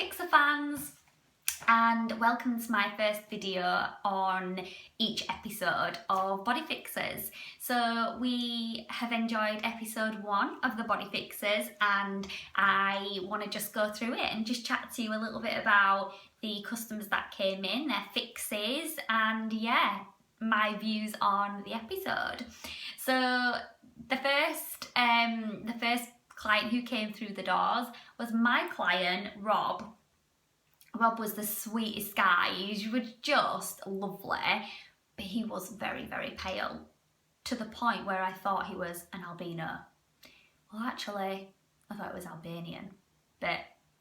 Fixer fans, and welcome to my first video on each episode of Body Fixers. So we have enjoyed episode 1 of the Body Fixers, and I want to just go through it and just chat to you a little bit about the customers that came in, their fixes, and yeah, my views on the episode. So the first client who came through the doors was my client, Rob. Rob was the sweetest guy. He was just lovely, but he was very, very pale, to the point where I thought he was an albino. Well, actually, I thought it was Albanian, but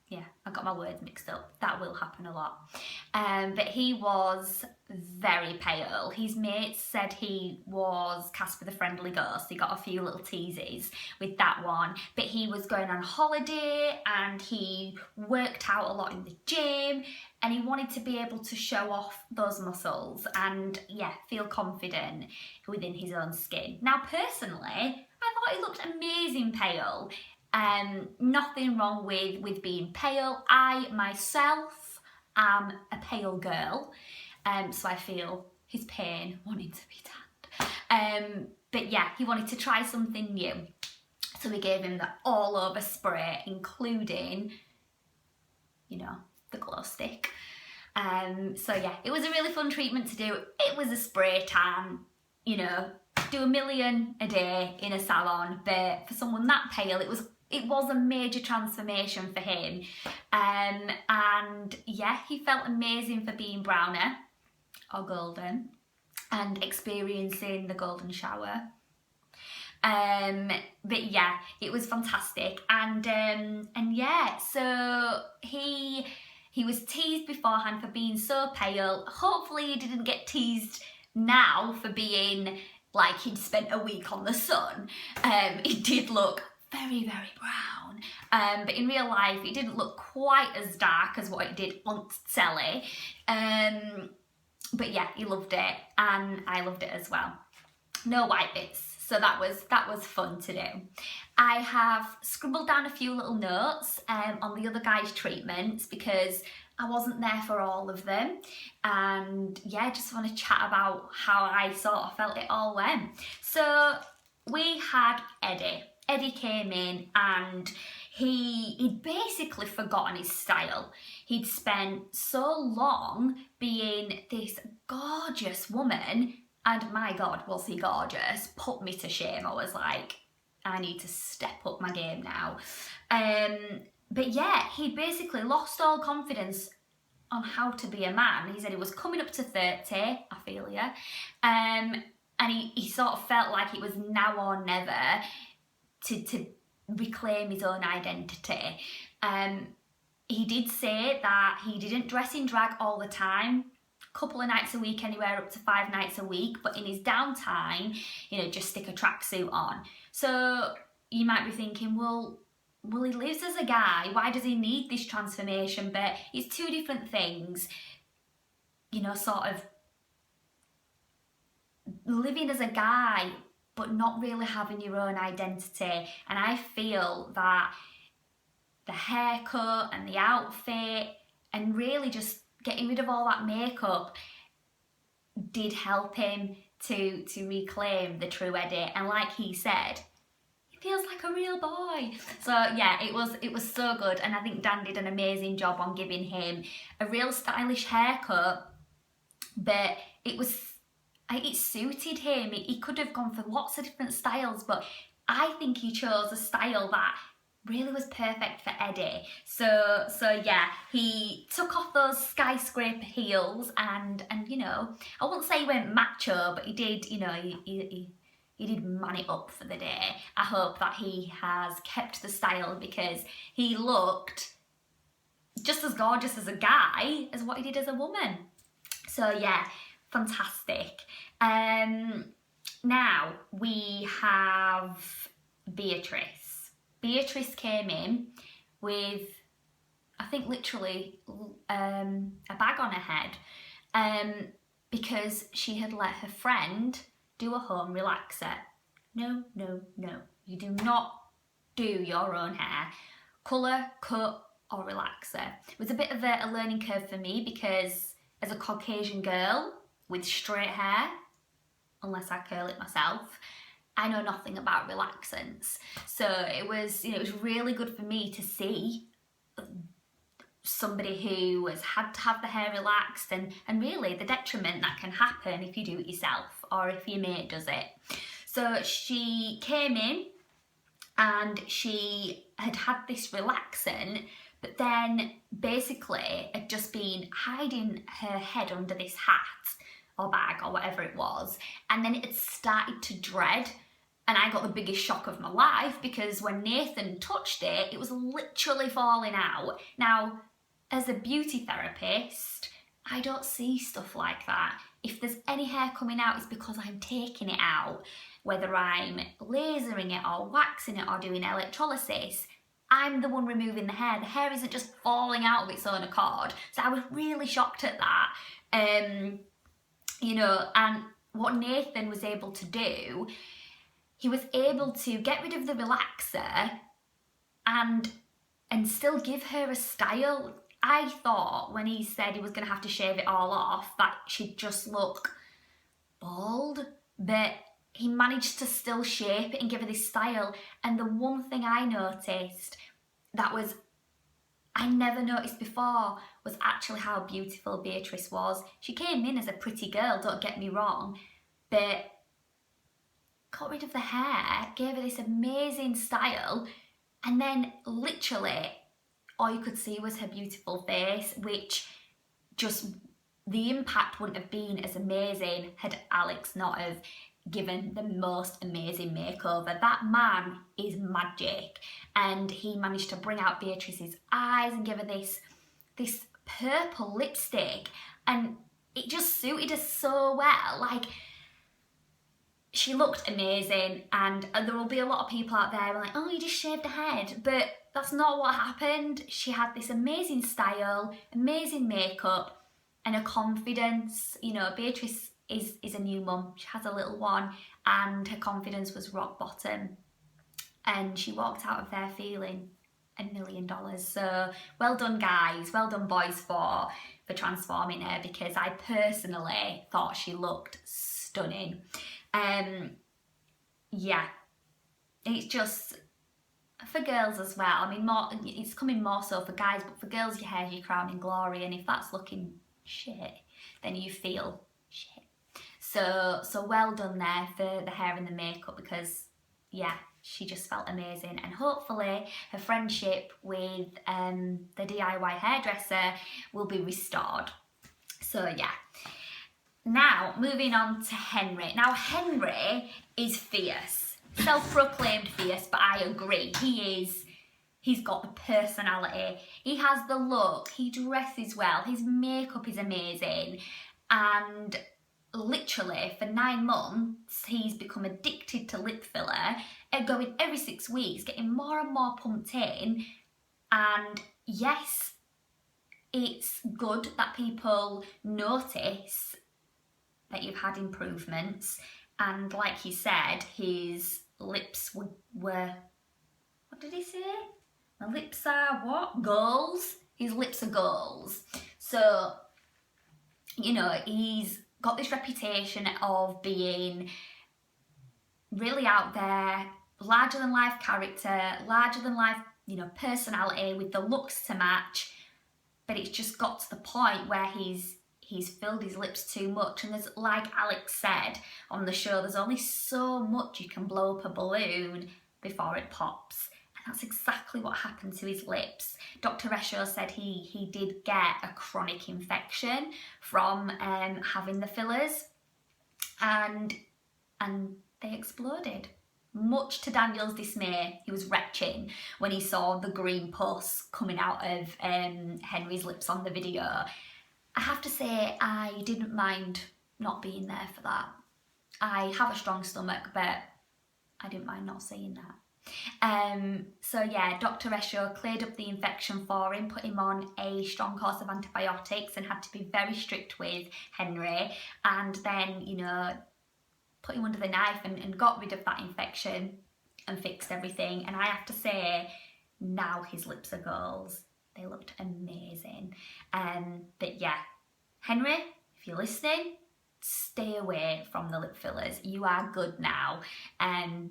yeah, I got my words mixed up. That will happen a lot. But he was very pale. His mates said he was Casper the Friendly Ghost. He got a few little teases with that one. But he was going on holiday and he worked out a lot in the gym and he wanted to be able to show off those muscles and yeah, feel confident within his own skin. Now, personally, I thought he looked amazing pale. Nothing wrong with being pale. I myself am a pale girl, so I feel his pain wanting to be tanned. But yeah, he wanted to try something new, so we gave him the all over spray, including, you know, the glow stick. So yeah, it was a really fun treatment to do. It was a spray tan, you know, do 1 million a day in a salon, but for someone that pale, it was a major transformation for him. And yeah, he felt amazing for being browner or golden and experiencing the golden shower. But yeah, it was fantastic. And yeah, so he was teased beforehand for being so pale. Hopefully he didn't get teased now for being like he'd spent a week on the sun. He did look very, very brown. But in real life, it didn't look quite as dark as what it did on telly. But yeah, he loved it, and I loved it as well. No white bits, so that was fun to do. I have scribbled down a few little notes on the other guys' treatments because I wasn't there for all of them, and yeah, just want to chat about how I sort of felt it all went. So we had Eddie. Eddie came in and he'd basically forgotten his style. He'd spent so long being this gorgeous woman, and my God, was he gorgeous. Put me to shame. I was like, I need to step up my game now. But yeah, he basically lost all confidence on how to be a man. He said he was coming up to 30, I feel ya. And he sort of felt like it was now or never to reclaim his own identity. He did say that he didn't dress in drag all the time, a couple of nights a week, anywhere up to 5 nights a week, but in his downtime, you know, just stick a tracksuit on. So you might be thinking, well, he lives as a guy, why does he need this transformation? But it's two different things, you know, sort of living as a guy but not really having your own identity. And I feel that the haircut and the outfit and really just getting rid of all that makeup did help him to reclaim the true Eddie. And like he said, he feels like a real boy. So yeah, it was so good, and I think Dan did an amazing job on giving him a real stylish haircut, but it suited him. He could have gone for lots of different styles, but I think he chose a style that really was perfect for Eddie. So yeah, he took off those skyscraper heels and you know, I wouldn't say he went macho, but he did, you know, he did man it up for the day. I hope that he has kept the style because he looked just as gorgeous as a guy as what he did as a woman. So yeah, fantastic. Now we have Beatrice. Beatrice came in with, I think literally a bag on her head because she had let her friend do a home relaxer. No, no, no. You do not do your own hair. Colour, cut, or relaxer. It was a bit of a learning curve for me because as a Caucasian girl with straight hair, unless I curl it myself, I know nothing about relaxants. So it was, it was really good for me to see somebody who has had to have the hair relaxed and really the detriment that can happen if you do it yourself or if your mate does it. So she came in and she had this relaxant, but then basically had just been hiding her head under this hat or bag or whatever it was, and then it had started to dread. And I got the biggest shock of my life because when Nathan touched it, it was literally falling out. Now, as a beauty therapist, I don't see stuff like that. If there's any hair coming out, it's because I'm taking it out. Whether I'm lasering it or waxing it or doing electrolysis, I'm the one removing the hair. The hair isn't just falling out of its own accord. So I was really shocked at that. And what Nathan was able to do, he was able to get rid of the relaxer and still give her a style. I thought when he said he was going to have to shave it all off that she'd just look bald, but he managed to still shape it and give her this style. And the one thing I noticed that was I never noticed before was actually how beautiful Beatrice was. She came in as a pretty girl, don't get me wrong, but got rid of the hair, gave her this amazing style, and then literally all you could see was her beautiful face, which just the impact wouldn't have been as amazing had Alex not have given the most amazing makeover. That man is magic, and he managed to bring out Beatrice's eyes and give her this purple lipstick, and it just suited her so well. Like, she looked amazing, and there will be a lot of people out there like, oh, you just shaved her head, but that's not what happened. She had this amazing style, amazing makeup, and a confidence. Beatrice is a new mum. She has a little one, and her confidence was rock bottom, and she walked out of there feeling $1 million. So well done, guys. Well done, boys, for transforming her, because I personally thought she looked stunning. Yeah, it's just for girls as well. I mean, it's coming more so for guys, but for girls, your hair's your crowning glory, and if that's looking shit, then you feel shit. So well done there for the hair and the makeup, because yeah, she just felt amazing, and hopefully her friendship with the DIY hairdresser will be restored. So yeah. Now, moving on to Henry. Now, Henry is fierce. Self-proclaimed fierce, but I agree. He's got the personality. He has the look. He dresses well. His makeup is amazing. And literally, for 9 months, he's become addicted to lip filler, going every 6 weeks, getting more and more pumped in. And yes, it's good that people notice that you've had improvements, and like he said, his lips were what did he say? The lips are what? Goals? His lips are goals. So, he's got this reputation of being really out there, larger than life character, larger than life, personality with the looks to match, but it's just got to the point where he's filled his lips too much, and there's, like Alex said on the show, there's only so much you can blow up a balloon before it pops, and that's exactly what happened to his lips. Dr. Resho said he did get a chronic infection from having the fillers, and they exploded. Much to Daniel's dismay, he was retching when he saw the green pus coming out of Henry's lips on the video. I have to say, I didn't mind not being there for that. I have a strong stomach, but I didn't mind not seeing that. So yeah, Dr. Resho cleared up the infection for him, put him on a strong course of antibiotics, and had to be very strict with Henry, and then, put him under the knife and got rid of that infection and fixed everything. And I have to say, now his lips are goals. They looked amazing. But yeah, Henry, if you're listening, stay away from the lip fillers. You are good now. And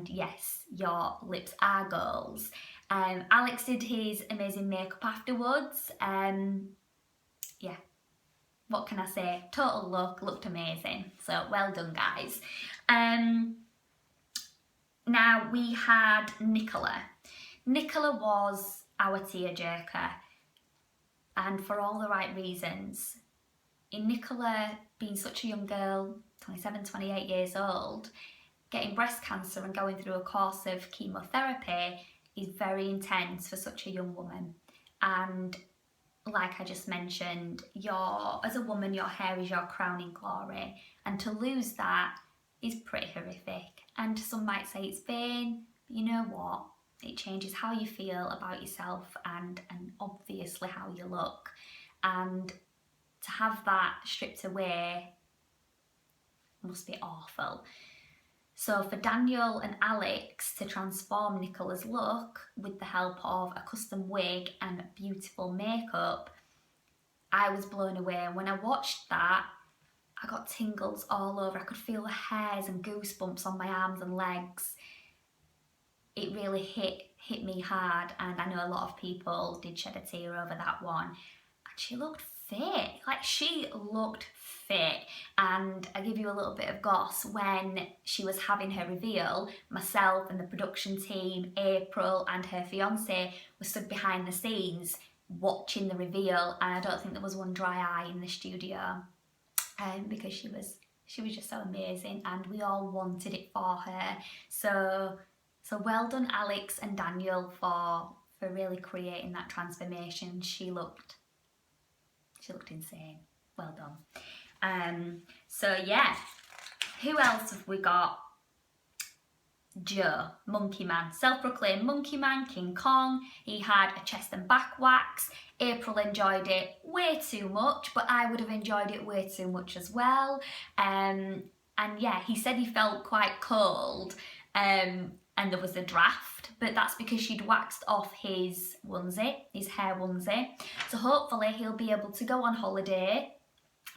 yes, your lips are goals. Alex did his amazing makeup afterwards. Yeah, what can I say? Total look, looked amazing. So well done, guys. Now we had Nicola. Nicola was our tearjerker, and for all the right reasons. In Nicola being such a young girl, 27, 28 years old, getting breast cancer and going through a course of chemotherapy is very intense for such a young woman. And like I just mentioned, as a woman, your hair is your crowning glory, and to lose that is pretty horrific. And some might say it's vain, but you know what? It changes how you feel about yourself and obviously how you look. And to have that stripped away must be awful. So for Daniel and Alex to transform Nicola's look with the help of a custom wig and beautiful makeup, I was blown away. And when I watched that, I got tingles all over. I could feel the hairs and goosebumps on my arms and legs. It really hit me hard, and I know a lot of people did shed a tear over that one. And she looked fit, like she looked fit. And I give you a little bit of goss, when she was having her reveal, myself and the production team, April and her fiance, were stood behind the scenes watching the reveal, and I don't think there was one dry eye in the studio, because she was just so amazing, and we all wanted it for her. So well done, Alex and Daniel, for really creating that transformation. She looked insane. Well done. So yeah, who else have we got? Joe, Monkey Man, self-proclaimed Monkey Man, King Kong. He had a chest and back wax. April enjoyed it way too much, but I would have enjoyed it way too much as well. And yeah, he said he felt quite cold, and there was a draft, but that's because she'd waxed off his onesie, his hair onesie. So hopefully he'll be able to go on holiday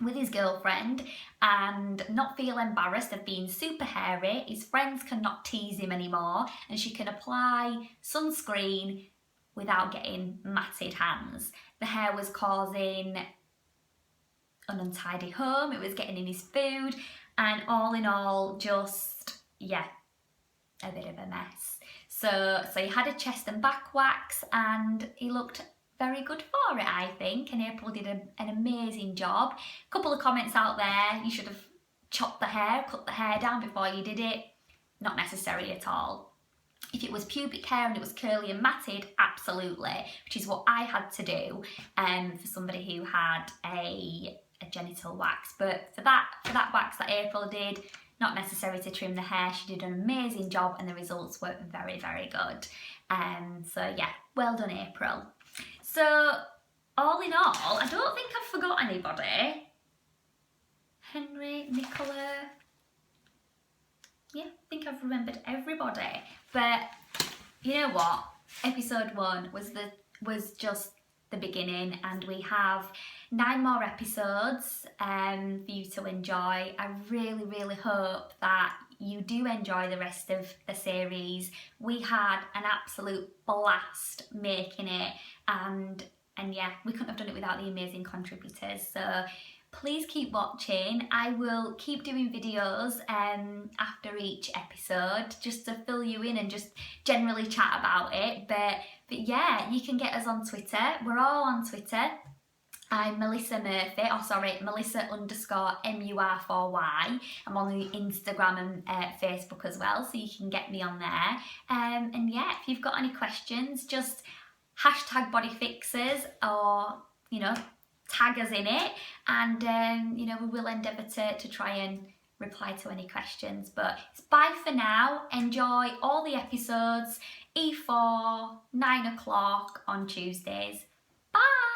with his girlfriend and not feel embarrassed of being super hairy. His friends cannot tease him anymore, and she can apply sunscreen without getting matted hands. The hair was causing an untidy home, it was getting in his food, and all in all, just, yeah, a bit of a mess. So he had a chest and back wax, and he looked very good for it, I think, and April did an amazing job. A couple of comments out there, you should have chopped the hair, cut the hair down before you did it. Not necessary at all. If it was pubic hair and it was curly and matted, absolutely, which is what I had to do for somebody who had a genital wax. But for that wax that April did, not necessary to trim the hair. She did an amazing job, and the results were very, very good. So yeah, well done, April. So all in all, I don't think I've forgot anybody. Henry, Nicola. Yeah, I think I've remembered everybody. But you know what? Episode 1 was just the beginning, and we have 9 more episodes for you to enjoy. I really, really hope that you do enjoy the rest of the series. We had an absolute blast making it, and yeah, we couldn't have done it without the amazing contributors. So please keep watching. I will keep doing videos after each episode, just to fill you in and just generally chat about it. But yeah, you can get us on Twitter. We're all on Twitter. I'm Melissa Murphy, Melissa_MUR4Y. I'm on the Instagram and Facebook as well, so you can get me on there. And yeah, if you've got any questions, just hashtag bodyfixers, or, you know, tag us in it, and you know, we will endeavour to try and reply to any questions. But it's bye for now. Enjoy all the episodes. E4, 9 o'clock on Tuesdays. Bye!